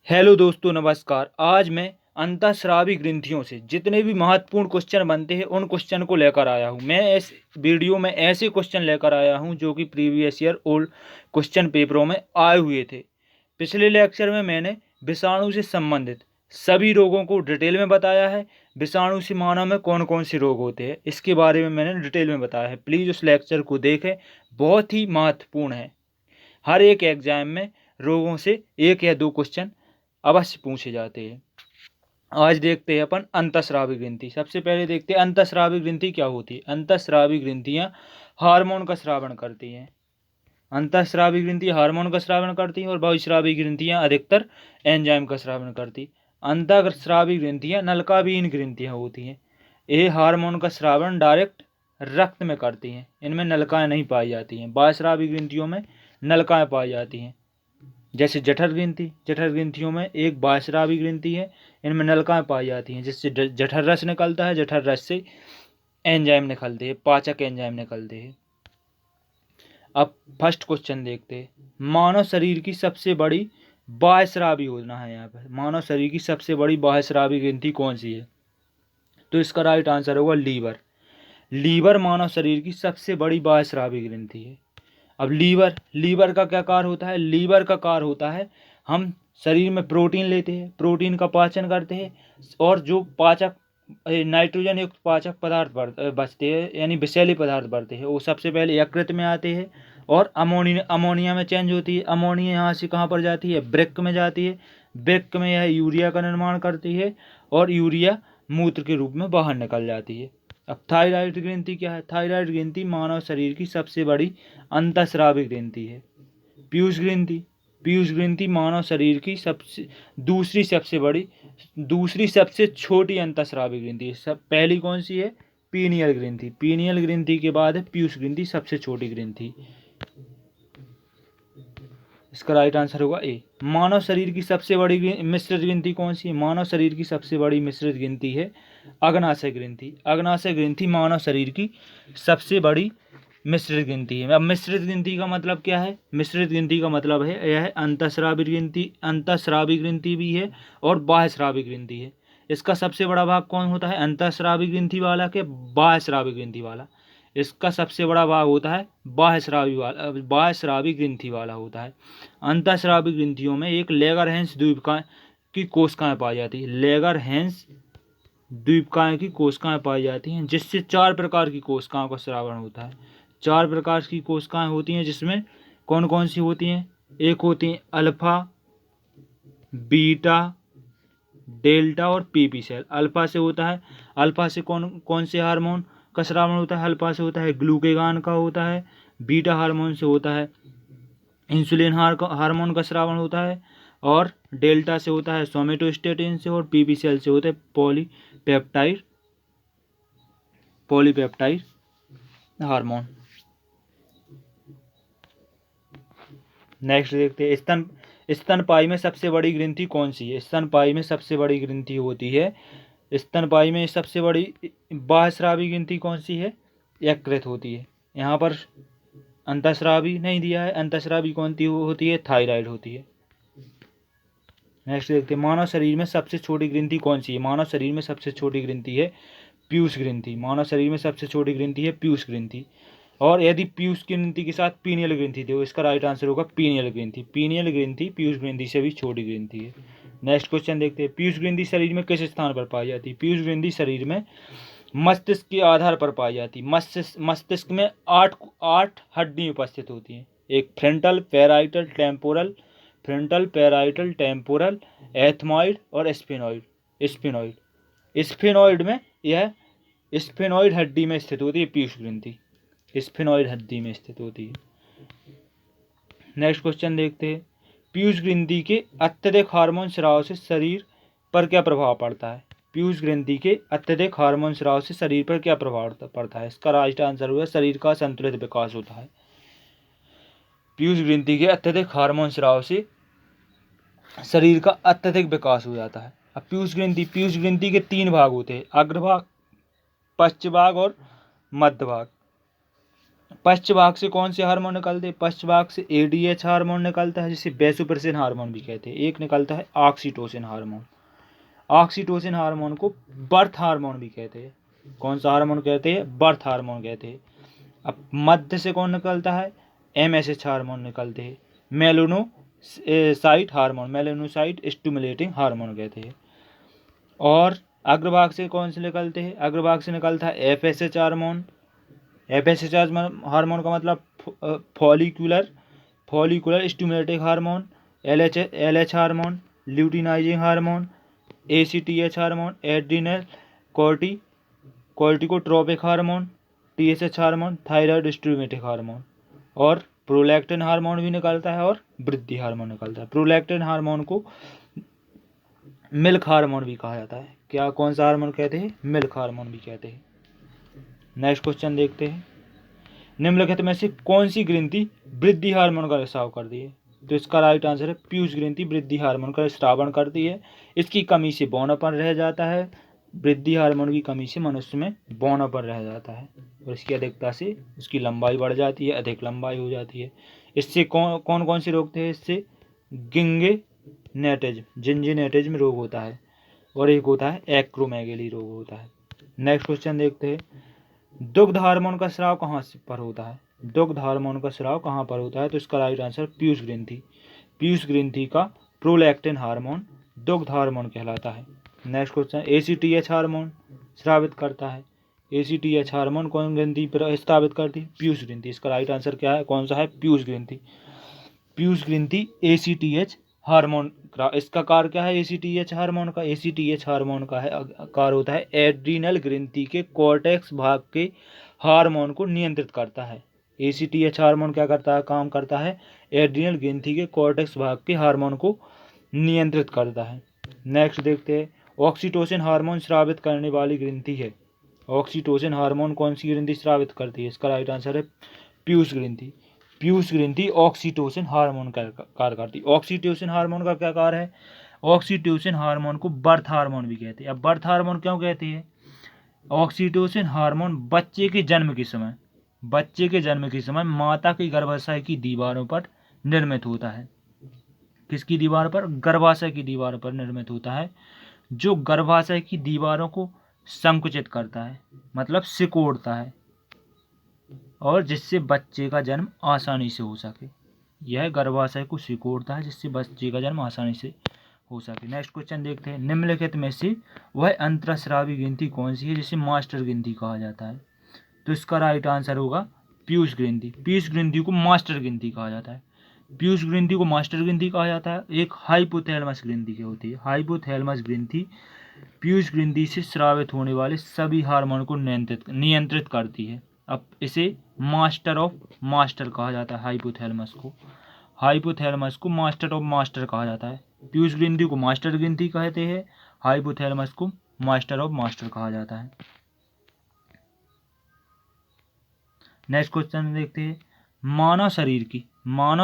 Hello दोस्तों, नमस्कार। आज मैं अंतःस्रावी ग्रंथियों से जितने भी महत्वपूर्ण क्वेश्चन बनते हैं उन क्वेश्चन को लेकर आया हूं। मैं इस वीडियो में ऐसे क्वेश्चन लेकर आया हूं जो कि प्रीवियस ईयर ओल्ड क्वेश्चन पेपरों में आए हुए थे। पिछले लेक्चर में मैंने विषाणु से संबंधित सभी रोगों को डिटेल में बताया है। विषाणु से मानव में कौन कौन से रोग होते हैं इसके बारे में मैंने डिटेल में बताया है। प्लीज़ उस लेक्चर को देखें, बहुत ही महत्वपूर्ण है। हर एक एग्जाम में रोगों से एक या दो क्वेश्चन अवश्य पूछे जाते हैं। आज देखते हैं अपन अंतःस्रावी ग्रंथि। सबसे पहले देखते हैं अंतःस्रावी ग्रंथि क्या होती है। अंतःस्रावी ग्रंथियां हार्मोन का स्रावन करती हैं। अंतःस्रावी ग्रंथि हार्मोन का स्रावन करती हैं और बहिस्रावी ग्रंथियां अधिकतर एंजाइम का स्रावन करती। अंतःस्रावी ग्रंथियां नलिकाविहीन ग्रंथियां होती हैं। ये हार्मोन का स्रावन डायरेक्ट रक्त में करती हैं। इनमें नलिकाएं नहीं पाई जाती हैं। बहिस्रावी ग्रंथियों में नलिकाएं पाई जाती हैं, जैसे जठर ग्रंथि। जठर ग्रंथियों में एक बहिस्रावी ग्रंथि है, इनमें नलिकाएं पाई जाती हैं जिससे जठर रस निकलता है। जठर रस से एंजाइम निकलते हैं, पाचक एंजाइम निकलते हैं। अब फर्स्ट क्वेश्चन देखते हैं। मानव शरीर की सबसे बड़ी बहिस्रावी होना है। यहाँ पर मानव शरीर की सबसे बड़ी बहिस्रावी ग्रंथि कौन सी है, तो इसका राइट आंसर होगा लीवर। लीवर मानव शरीर की सबसे बड़ी बहिस्रावी ग्रंथि है। अब लीवर का क्या कार्य होता है। लीवर का कार्य होता है, हम शरीर में प्रोटीन लेते हैं, प्रोटीन का पाचन करते हैं और जो पाचक नाइट्रोजन युक्त पाचक पदार्थ बचते हैं, यानी विषैले पदार्थ बढ़ते हैं, वो सबसे पहले यकृत में आते हैं और अमोनिया में चेंज होती है। अमोनिया यहाँ से कहाँ पर जाती है, वृक्क में जाती है। वृक्क में यह यूरिया का निर्माण करती है और यूरिया मूत्र के रूप में बाहर निकल जाती है। अब थायराइड ग्रंथि क्या है। थायराइड ग्रंथि मानव शरीर की सबसे बड़ी अंतःस्रावी ग्रंथि है। पीयूष ग्रंथि मानव शरीर की दूसरी सबसे छोटी अंतःस्रावी ग्रंथि है। पहली कौन सी है, पीनियल ग्रंथि। पीनियल ग्रंथि के बाद है पीयूष ग्रंथि, सबसे छोटी ग्रंथि। इसका राइट आंसर होगा ए। मानव शरीर की सबसे बड़ी मिश्रित ग्रंथि कौन सी है। मानव शरीर की सबसे बड़ी मिश्रित ग्रंथि है अग्नाशय ग्रंथि। अग्नाशय ग्रंथि मानव शरीर की सबसे बड़ी मिश्रित ग्रंथि है। अब मिश्रित ग्रंथि का मतलब क्या है। मिश्रित ग्रंथि का मतलब है यह अंतःस्रावी ग्रंथि भी है और बहिस्रावी ग्रंथि है। इसका सबसे बड़ा भाग कौन होता है, अंतःस्रावी ग्रंथि वाला के बहिस्रावी ग्रंथि वाला। इसका सबसे बड़ा भाग होता है बहिस्रावी ग्रंथि वाला होता है। अंतःस्रावी ग्रंथियों में एक लेगरहैंस द्वीपकाय की कोशिकाएं पाई जाती है। लेगरहैंस द्वीपकाय की कोशिकाएं पाई जाती हैं, जिससे 4 प्रकार की कोशिकाओं का स्रावन होता है। 4 प्रकार की कोशिकाएं होती हैं, जिसमें कौन कौन सी होती हैं। एक होती हैं अल्फा, बीटा, डेल्टा और पीपी सेल। अल्फा से होता है, अल्फा से कौन कौन से हार्मोन का स्रावन होता है। अल्फा से होता है ग्लूकेगान का होता है। बीटा हार्मोन से होता है इंसुलिन हार्मोन का स्रावन होता है। और डेल्टा से होता है सोमेटोस्टेटिन से। और पीपी सेल से होता है पॉलीपेप्टाइड हार्मोन। नेक्स्ट देखते हैं स्तनपायी में सबसे बड़ी ग्रंथि कौन सी है। स्तनपायी में सबसे बड़ी ग्रंथि होती है, स्तनपायी में सबसे बड़ी बहिस्रावी ग्रंथि कौन सी है, यकृत होती है। यहाँ पर अंतःस्रावी नहीं दिया है, अंतःस्रावी कौन सी होती है, थायराइड होती है। नेक्स्ट देखते हैं मानव शरीर में सबसे छोटी ग्रंथि कौन सी है। मानव शरीर में सबसे छोटी ग्रंथि है पीयूष ग्रंथि। मानव शरीर में सबसे छोटी ग्रंथि है पीयूष ग्रंथि। और यदि पीयूष ग्रंथि के साथ पीनियल ग्रंथि थे, इसका राइट आंसर होगा पीनियल ग्रंथि। पीनियल ग्रंथि पीयूष ग्रंथि से भी छोटी ग्रंथि है। नेक्स्ट क्वेश्चन देखते हैं, पीयूष ग्रंथि शरीर में किस स्थान पर पाई जाती है। पीयूष ग्रंथि शरीर में मस्तिष्क के आधार पर पाई जाती है। मस्तिष्क में 8 हड्डी उपस्थित होती हैं। एक फ्रंटल पैराइटल टेम्पोरल एथमॉइड और स्फेनॉइड में यह स्फेनॉइड हड्डी में स्थित होती है। पीयूष ग्रंथि स्फेनॉइड हड्डी में स्थित होती है। नेक्स्ट क्वेश्चन देखते हैं, पीयूष ग्रंथि के अत्यधिक हार्मोन स्राव से शरीर पर क्या प्रभाव पड़ता है। पीयूष ग्रंथि के अत्यधिक हार्मोन स्राव से शरीर पर क्या प्रभाव पड़ता है। इसका राइट आंसर हुआ शरीर का संतुलित विकास होता है। पीयूष ग्रंथि के अत्यधिक हार्मोन स्राव से शरीर का अत्यधिक विकास हो जाता है। अब पीयूष ग्रंथि के 3 भाग होते हैं, अग्रभाग, पश्च भाग और मध्य भाग। पश्च भाग से कौन से हार्मोन निकलते हैं? पश्च भाग से ADH हार्मोन निकलता है, जिसे वैसोप्रेसिन हार्मोन भी कहते हैं। एक निकलता है ऑक्सीटोसिन हार्मोन। ऑक्सीटोसिन हार्मोन को बर्थ हार्मोन भी कहते हैं। कौन सा हार्मोन कहते हैं? बर्थ हार्मोन कहते हैं। अब मध्य से कौन निकलता है? MSH हार्मोन निकलते हैं। Melanocyte hormone, melanocyte stimulating hormone कहते हैं। और अग्रभाग से कौन से निकलते हैं? अग्रभाग से निकलता है FSH हार्मोन। FSH हार्मोन का मतलब follicular stimulating hormone, LH hormone, luteinising hormone, ACTH hormone, adrenal corticotropic hormone, TSH hormone, thyroid stimulating hormone. और प्रोलैक्टिन हार्मोन भी निकलता है और वृद्धि हार्मोन निकलता है। प्रोलैक्टिन हार्मोन को मिल्क हार्मोन भी कहा जाता है। क्या, कौन सा हार्मोन कहते हैं? मिल्क हार्मोन भी कहते हैं। नेक्स्ट क्वेश्चन देखते हैं। निम्नलिखित में से कौन सी ग्रंथि वृद्धि हार्मोन का स्राव करती है? तो इसका राइट आंसर है पीयूष ग्रंथि वृद्धि हार्मोन का स्रावण करती है। इसकी कमी से बौनापन रह जाता है। वृद्धि हार्मोन की कमी से मनुष्य में बौनापन रह जाता है और इसकी अधिकता से उसकी लंबाई बढ़ जाती है, अधिक लंबाई हो जाती है। इससे कौन कौन से रोग थे? इससे जिंजिनेटिज्म रोग होता है और एक होता है एक्रोमेगेली रोग होता है। नेक्स्ट क्वेश्चन देखते हैं। दुग्ध हार्मोन का स्राव कहाँ पर होता है? दुग्ध हार्मोन का स्राव कहाँ पर होता है? तो इसका राइट आंसर पीयूष ग्रंथि। पीयूष ग्रंथि का प्रोलैक्टिन हार्मोन दुग्ध हार्मोन कहलाता है। Next question. ACTH हार्मोन स्रावित करता है। ACTH हार्मोन कौन ग्रंथि स्रावित करती है? पीयूष ग्रंथि। इसका राइट आंसर क्या है? कौन सा है? पीयूष ग्रंथि। पीयूष ग्रंथि ACTH हार्मोन का, इसका कार्य क्या है? ACTH हार्मोन का, ACTH हार्मोन का है कार्य होता है एड्रिनल ग्रंथि के कॉर्टेक्स भाग के हार्मोन को नियंत्रित करता है। ACTH हार्मोन क्या करता है? काम करता है एड्रिनल ग्रंथि के कॉर्टेक्स भाग के हार्मोन को नियंत्रित करता है। नेक्स्ट देखते हैं। ऑक्सीटोसिन हार्मोन स्रावित करने वाली ग्रंथि है। ऑक्सीटोसिन हार्मोन कौन सी ग्रंथि स्रावित करती है? इसका राइट आंसर है पीयूष ग्रंथि। पीयूष ग्रंथि ऑक्सीटोसिन हार्मोन का कार्य करती है। ऑक्सीटोसिन हार्मोन का क्या कार्य है? ऑक्सीटोसिन हार्मोन को बर्थ हार्मोन भी कहते हैं। अब बर्थ हार्मोन क्यों कहते हैं? ऑक्सीटोसिन हार्मोन बच्चे के जन्म के समय माता के गर्भाशय की दीवारों पर निर्मित होता है। किसकी दीवार पर? गर्भाशय की दीवार पर निर्मित होता है, जो गर्भाशय की दीवारों को संकुचित करता है, मतलब सिकोड़ता है, और जिससे बच्चे का जन्म आसानी से हो सके। यह गर्भाशय को सिकोड़ता है जिससे बच्चे का जन्म आसानी से हो सके। नेक्स्ट क्वेश्चन देखते हैं। निम्नलिखित में से वह अंतःस्रावी ग्रंथि कौन सी है जिसे मास्टर ग्रंथि कहा जाता है? तो इसका राइट आंसर होगा पीयूष ग्रंथि। पीयूष ग्रंथि को मास्टर ग्रंथि कहा जाता है। पीयूष ग्रंथि को मास्टर ग्रंथि कहा जाता है। एक हाइपोथैलेमस ग्रंथि की होती है। हाइपोथैलेमस ग्रंथि पीयूष ग्रंथि से स्रावित होने वाले सभी हार्मोन को नियंत्रित करती है। अब इसे मास्टर ऑफ मास्टर कहा जाता है। हाइपोथैलेमस को मास्टर ऑफ मास्टर कहा जाता है। पीयूष ग्रंथि को मास्टर ग्रंथि कहते हैं, हाइपोथैलेमस को मास्टर ऑफ मास्टर कहा जाता है। नेक्स्ट क्वेश्चन देखते हैं। मानव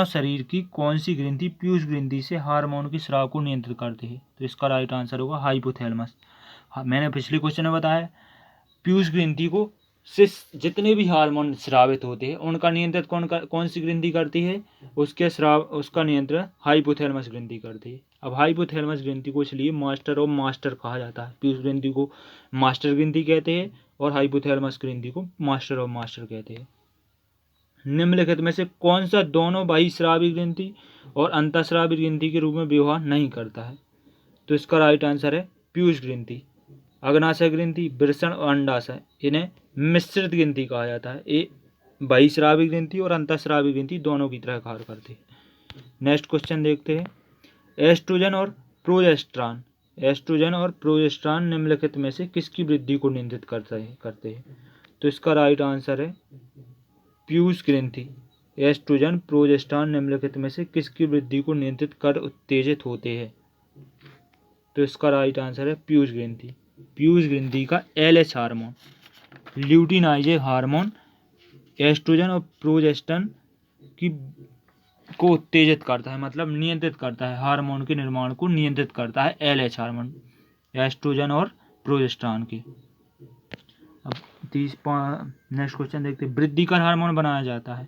शरीर की कौन सी ग्रंथि पीयूष ग्रंथि से हार्मोन के स्राव को नियंत्रित करती है? तो इसका राइट आंसर होगा हाइपोथैलेमस। मैंने पिछले क्वेश्चन में बताया पीयूष ग्रंथि को से जितने भी हार्मोन स्रावित होते हैं उनका नियंत्रण कौन सी ग्रंथि करती है? उसका नियंत्रण हाइपोथैलेमस ग्रंथि करती है। अब हाइपोथैलेमस ग्रंथि को इसलिए मास्टर ऑफ मास्टर कहा जाता है। पीयूष ग्रंथि को मास्टर ग्रंथि कहते हैं और हाइपोथैलेमस ग्रंथि को मास्टर ऑफ मास्टर कहते हैं। निम्नलिखित में से कौन सा दोनों बहिस्रावी ग्रंथि और अंतःस्रावी ग्रंथि के रूप में व्यवहार नहीं करता है? तो इसका राइट आंसर है पीयूष ग्रंथि। अग्नाशय ग्रंथि, वृषण और अंडाशय, इन्हें मिश्रित ग्रंथि कहा जाता है। ये बहिस्रावी ग्रंथि और अंतःस्रावी ग्रंथि दोनों की तरह कार्य करते हैं। नेक्स्ट क्वेश्चन देखते हैं। एस्ट्रोजन और प्रोजेस्टेरॉन निम्नलिखित में से किसकी वृद्धि को नियंत्रित करते हैं? तो इसका राइट आंसर है पीयूष ग्रंथि। एस्ट्रोजन प्रोजेस्टेरॉन निम्नलिखित में से किसकी वृद्धि को नियंत्रित कर उत्तेजित होते हैं? तो इसका राइट आंसर है पीयूष ग्रंथि। पीयूष ग्रंथि का LH hormone, luteinising hormone, oestrogen और प्रोजेस्टेरॉन को उत्तेजित करता है, मतलब नियंत्रित करता है, हार्मोन के निर्माण को नियंत्रित करता है LH हार्मोन, एस्ट्रोजन और प्रोजेस्टेरॉन के। अब नेक्स्ट क्वेश्चन देखते हैं, वृद्धिकर हार्मोन बनाया जाता है,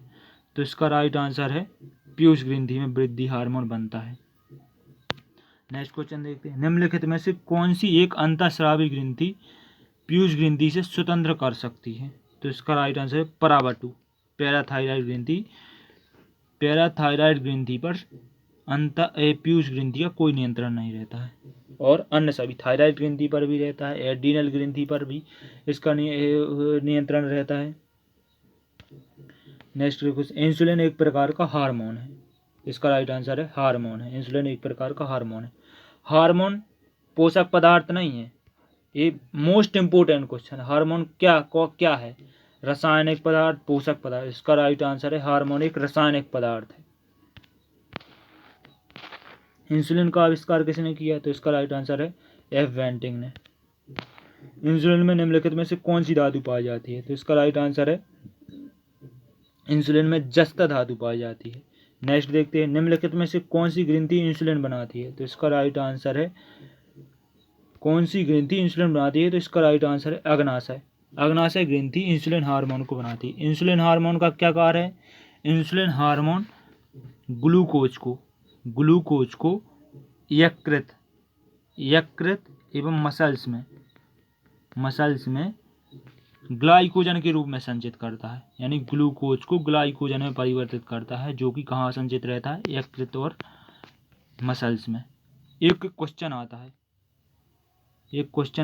तो इसका राइट आंसर है पीयूष ग्रंथि में वृद्धि हार्मोन बनता है। नेक्स्ट क्वेश्चन देखते हैं, निम्नलिखित में से कौन सी एक अंतःस्रावी ग्रंथि पीयूष ग्रंथि से स्वतंत्र कर सकती है, तो इसका राइट आंसर है पराबटु। पैराथायराइड ग्रंथि पर पीयूष ग्रंथि का कोई नियंत्रण नहीं रहता है, और अन्य सभी थायराइड ग्रंथि पर भी रहता है, एड्रीनल ग्रंथि पर भी इसका नियंत्रण रहता है। नेक्स्ट क्वेश्चन, इंसुलिन एक प्रकार का हार्मोन है, इसका राइट आंसर है हार्मोन है। इंसुलिन एक प्रकार का हार्मोन है। हार्मोन पोषक पदार्थ नहीं है, ये मोस्ट इम्पोर्टेंट क्वेश्चन। हार्मोन क्या है? रासायनिक पदार्थ, पोषक पदार्थ। इसका राइट आंसर है हार्मोन एक रासायनिक पदार्थ है। इंसुलिन का आविष्कार किसने किया, तो इसका राइट आंसर है एफ वेंटिंग ने। इंसुलिन में निम्नलिखित में से कौन सी धातु पाई जाती है, तो इसका राइट आंसर है इंसुलिन में जस्ता धातु पाई जाती है। नेक्स्ट देखते हैं, निम्नलिखित में से कौन सी ग्रंथि इंसुलिन बनाती है, तो इसका राइट आंसर है कौन सी ग्रंथि इंसुलिन बनाती है, तो इसका राइट आंसर है अग्नाशय। अग्नाशय ग्रंथि इंसुलिन हार्मोन को बनाती है। इंसुलिन हार्मोन का क्या कार्य है? इंसुलिन हार्मोन ग्लूकोज को यकृत एवं मसल्स में ग्लाइकोजन के रूप में संचित करता है, यानी ग्लूकोज को ग्लाइकोजन में परिवर्तित करता है, जो कि कहाँ संचित रहता है? यकृत और मसल्स में। एक क्वेश्चन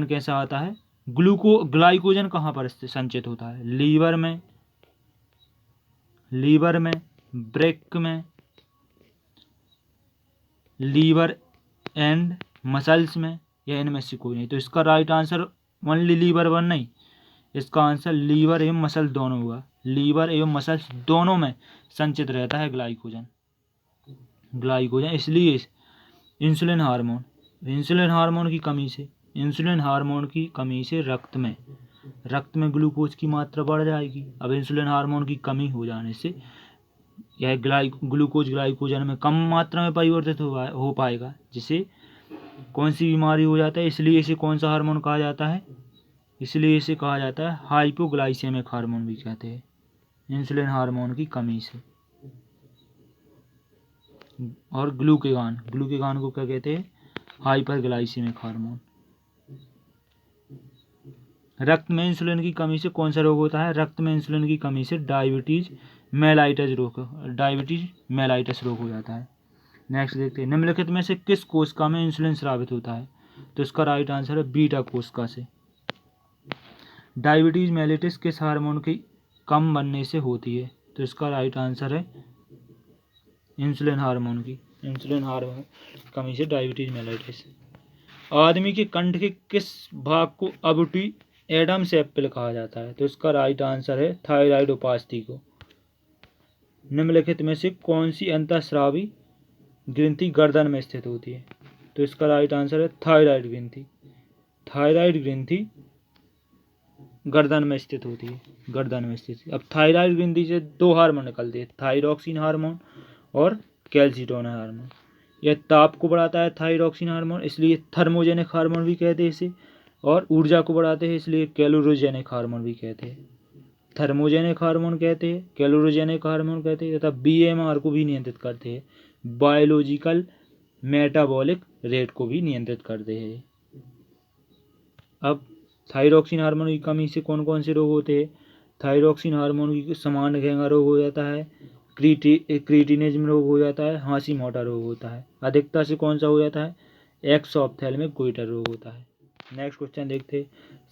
कैसा आता है, ग्लाइकोजन कहाँ पर संचित होता है? लीवर में, ब्रेक में, लीवर एंड मसल्स में, या इनमें से कोई नहीं। तो इसका right answer only liver one नहीं, इसका आंसर लीवर एवं मसल दोनों होगा। लीवर एवं मसल्स दोनों में संचित रहता है ग्लाइकोजन। इसलिए इंसुलिन हार्मोन की कमी से रक्त में ग्लूकोज की मात्रा बढ़ जाएगी। अब इंसुलिन हार्मोन की कमी हो जाने से यह ग्लूकोज ग्लाइकोजन में कम मात्रा में परिवर्तित हो पाएगा, जिसे कौन सी बीमारी हो जाता है। इसलिए इसे कौन सा हार्मोन कहा जाता है? इसलिए इसे कहा जाता है हाइपोग्लाइसेमिक हार्मोन भी कहते हैं, इंसुलिन हार्मोन की कमी से। और ग्लूकेगान को क्या कहते हैं? Hyperglycaemic hormone. रक्त में इंसुलिन की कमी से कौन सा रोग होता है? रक्त में इंसुलिन की कमी से डायबिटीज मेलाइटस रोग हो जाता है। नेक्स्ट देखते हैं, निम्नलिखित में से किस कोशिका में इंसुलिन स्रावित होता है, तो इसका राइट आंसर है बीटा कोशिका से। डायबिटीज मेलाइटिस किस हार्मोन की कम बनने से होती है, तो इसका राइट आंसर है इंसुलिन हार्मोन कमी से डायबिटीज मेलाइटिस। आदमी के कंठ के किस भाग को अबुटी एडम्स एप्पल कहा जाता है, तो इसका राइट आंसर है थायराइड उपास्थि को। निम्नलिखित में से कौन सी अंतःस्रावी ग्रंथि गर्दन में स्थित होती है, तो इसका राइट आंसर है थायराइड ग्रंथि गर्दन में स्थित होती है। अब थायराइड ग्रंथि से दो हार्मोन निकलते हैं, थायरॉक्सिन हार्मोन और कैल्सिटोनिन हार्मोन। यह ताप को बढ़ाता है थायरॉक्सिन हार्मोन, इसलिए थर्मोजेनिक हार्मोन भी कहते हैं इसे, और ऊर्जा को बढ़ाते हैं इसलिए कैलोरोजेनिक हार्मोन भी कहते हैं। थर्मोजेनिक हार्मोन कहते हैं, कैलोरोजेनिक हार्मोन कहते हैं, तथा बीएमआर को भी नियंत्रित करते हैं, बायोलॉजिकल मेटाबॉलिक रेट को भी नियंत्रित करते हैं। अब थायरॉक्सिन हार्मोन की कमी से कौन कौन से रोग होते हैं? थायरॉक्सिन हार्मोन की सामान्य घेंगा रोग हो जाता है, क्रीटिनिज्म रोग हो जाता है, हाँसी मोटा रोग होता है। अधिकता से कौन सा हो जाता है? एक्सोप्थेल्मिक गोइटर रोग होता है। नेक्स्ट क्वेश्चन देखते हैं,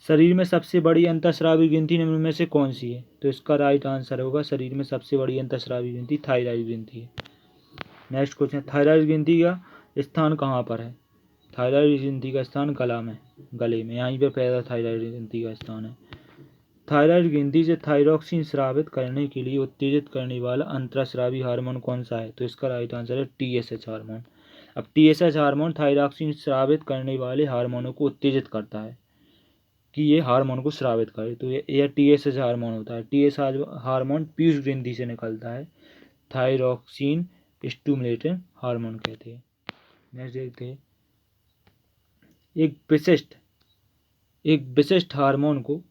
शरीर में सबसे बड़ी अंतःस्रावी ग्रंथि निम्न में से कौन सी है, तो इसका राइट आंसर होगा शरीर में सबसे बड़ी अंतःस्रावी ग्रंथि थायराइड ग्रंथि है। नेक्स्ट क्वेश्चन, थायराइड ग्रंथि का स्थान कहाँ पर है? थायराइड ग्रंथि का स्थान गले में, यहीं पे पैदा थायराइड ग्रंथि का स्थान है। थायराइड ग्रंथि से थायरॉक्सिन स्रावित करने के लिए उत्तेजित करने वाला अंतःस्रावी हार्मोन कौन सा है, तो इसका राइट आंसर है TSH हार्मोन। अब TSH हार्मोन थायरॉक्सिन स्रावित करने वाले हार्मोनों को उत्तेजित करता है कि ये हार्मोन को स्रावित करे, तो यह TSH हार्मोन होता है। TSH हार्मोन पीयूष ग्रंथि से निकलता है, थायरॉक्सिन स्टिमुलेटिंग हार्मोन कहते हैं। नेक्स्ट देखते हैं, एक विशिष्ट हार्मोन को